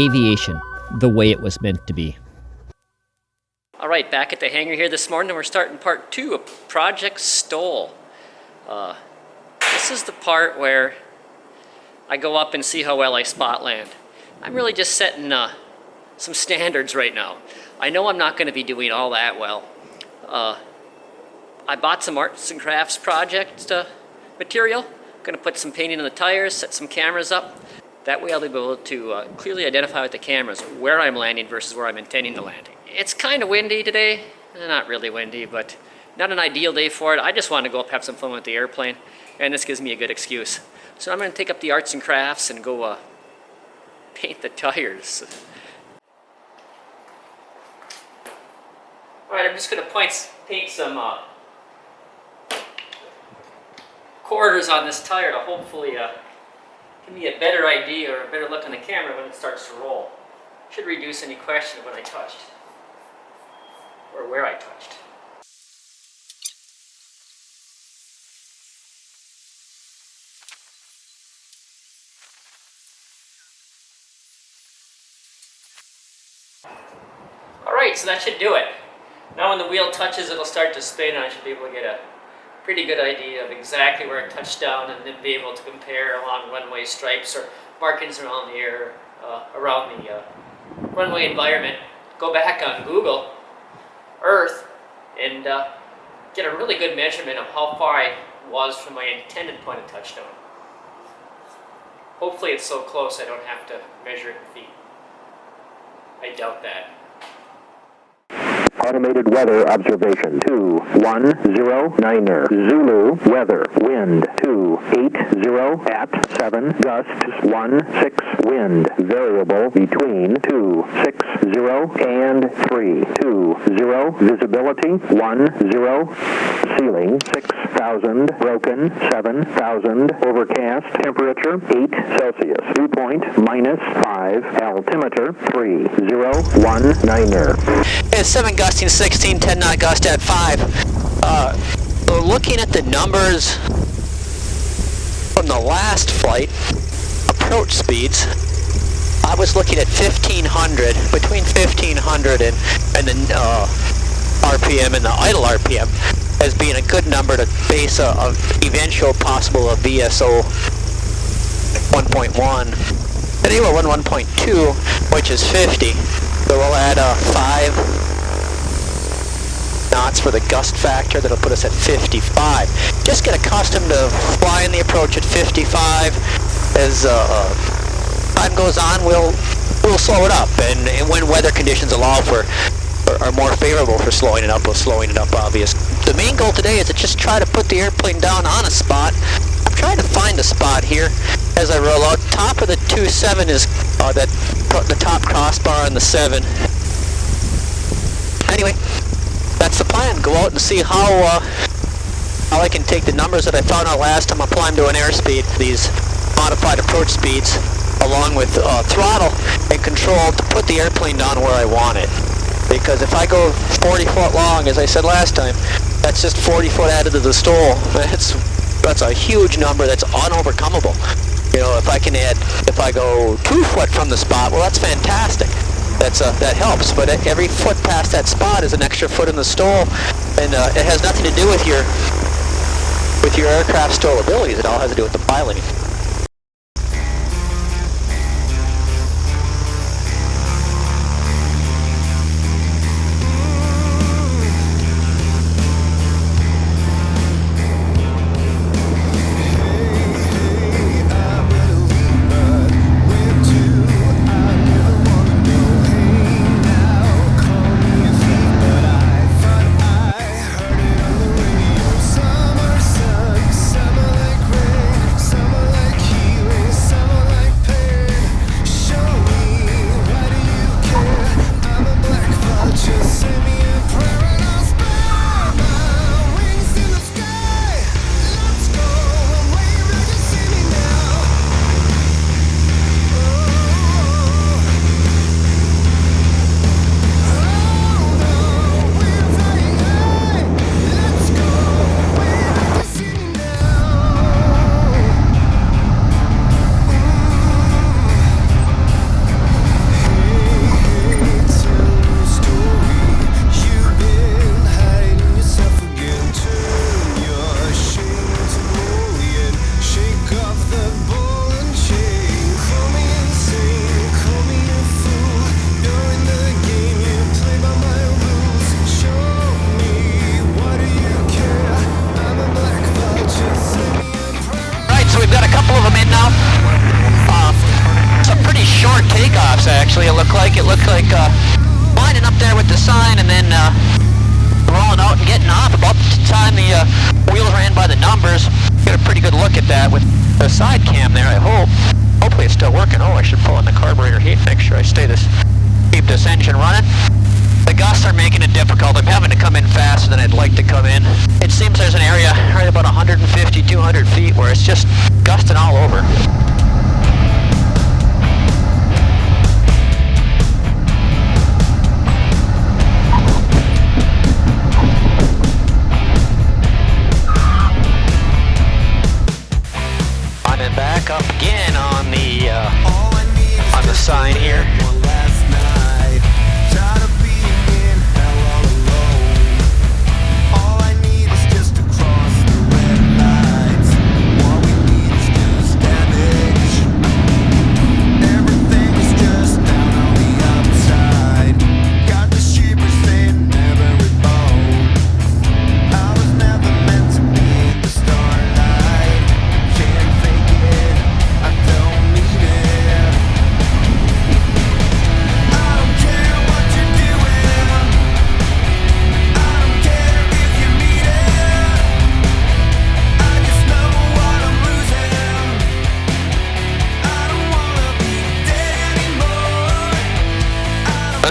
Aviation, the way it was meant to be. All right, back at the hangar here this morning, we're starting part 2 of Project STOL. This is the part where I go up and see how well I spot land. I'm really just setting some standards right now. I know I'm not going to be doing all that well. I bought some arts and crafts project material. Going to put some painting on the tires, set some cameras up. That way I'll be able to clearly identify with the cameras where I'm landing versus where I'm intending to land. It's kind of windy today. Not really windy, but not an ideal day for it. I just want to go up, have some fun with the airplane, and this gives me a good excuse. So I'm going to take up the arts and crafts and go paint the tires. Alright, I'm just going to paint some quarters on this tire to hopefully give me a better idea or a better look on the camera when it starts to roll. Should reduce any question of what I touched or where I touched. Alright, so that should do it. Now when the wheel touches, it'll start to spin and I should be able to get a pretty good idea of exactly where it touched down and then be able to compare along runway stripes or markings around the air, around the runway environment. Go back on Google Earth and get a really good measurement of how far I was from my intended point of touchdown. Hopefully it's so close I don't have to measure it in feet. I doubt that. Automated weather observation 2109er. Zulu weather wind 280 at 7 gusts 16 wind variable between 260 and 320 visibility 10 ceiling 6000 broken 7000 overcast temperature 8 Celsius dew point -5 altimeter 3019er. It's 7 gusting 16, 10 knot gust at 5. Looking at the numbers from the last flight, approach speeds, I was looking at 1500, between 1500 and the RPM and the idle RPM as being a good number to base a eventual possible VSO 1.1. And anyway, 1.2, which is 50. So we'll add 5 knots for the gust factor. That'll put us at 55. Just get accustomed to flying the approach at 55. As time goes on, we'll slow it up, and when weather conditions allow for are more favorable for slowing it up, we'll slowing it up. Obvious. The main goal today is to just try to put the airplane down on a spot. I'm trying to find a spot here as I roll out. Top of the 2.7 is the top crossbar on the 7. Anyway, that's the plan. Go out and see how I can take the numbers that I found out last time, apply them to an airspeed, these modified approach speeds, along with throttle and control to put the airplane down where I want it. Because if I go 40 foot long, as I said last time, that's just 40 foot added to the STOL. That's a huge number that's unovercomable. You know, if I go 2 foot from the spot, well, that's fantastic. That helps. But every foot past that spot is an extra foot in the STOL, and it has nothing to do with your aircraft STOL abilities. It all has to do with the piloting. Summer that with the side cam there, I hope. Hopefully it's still working. Oh, I should pull in the carburetor heat, make sure I keep this engine running. The gusts are making it difficult. I'm having to come in faster than I'd like to come in. It seems there's an area right about 150, 200 feet where it's just gusting all over. On and back up again on the sign here.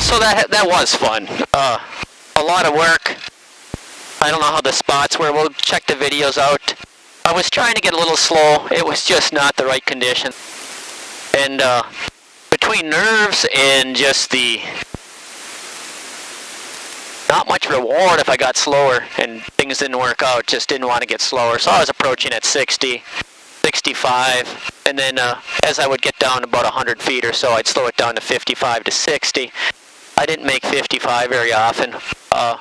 So that was fun. A lot of work. I don't know how the spots were. We'll check the videos out. I was trying to get a little slow. It was just not the right condition. And between nerves and just the not much reward if I got slower and things didn't work out, just didn't want to get slower. So I was approaching at 60, 65, and then as I would get down about 100 feet or so, I'd slow it down to 55 to 60. I didn't make 55 very often, but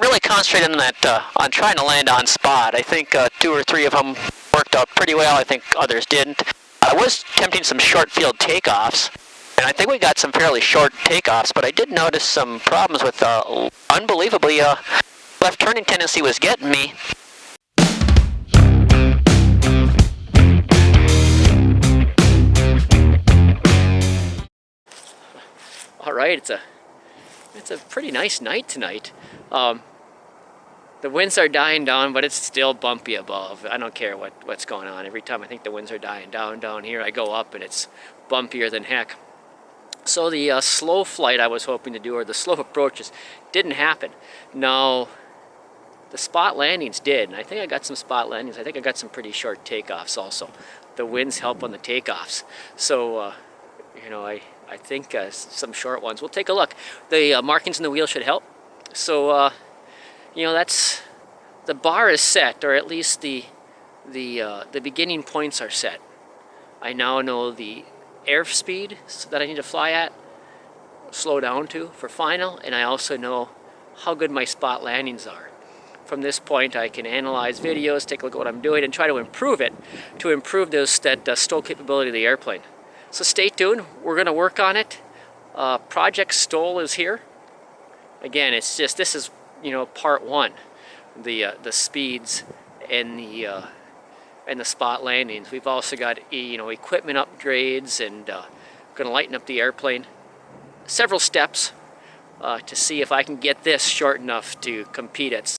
really concentrated on that, on trying to land on spot. I think 2 or 3 of them worked out pretty well. I think others didn't. I was attempting some short field takeoffs, and I think we got some fairly short takeoffs, but I did notice some problems with, unbelievably, left turning tendency was getting me. All right, it's a pretty nice night tonight. The winds are dying down, but it's still bumpy above. I don't care what's going on. Every time I think the winds are dying down here, I go up and it's bumpier than heck. So the slow flight I was hoping to do, or the slow approaches, didn't happen. Now, the spot landings did, and I think I got some spot landings. I think I got some pretty short takeoffs also. The winds help on the takeoffs. So, you know, I think some short ones. We'll take a look. The markings in the wheel should help. So, you know, that's the bar is set, or at least the beginning points are set. I now know the airspeed that I need to fly at, slow down to for final, and I also know how good my spot landings are. From this point, I can analyze videos, take a look at what I'm doing, and try to improve it to improve that STOL capability of the airplane. So stay tuned. We're going to work on it. ProjectSTOL is here. Again, it's just, this is, you know, part 1, the speeds and the spot landings. We've also got, you know, equipment upgrades and going to lighten up the airplane. Several steps to see if I can get this short enough to compete at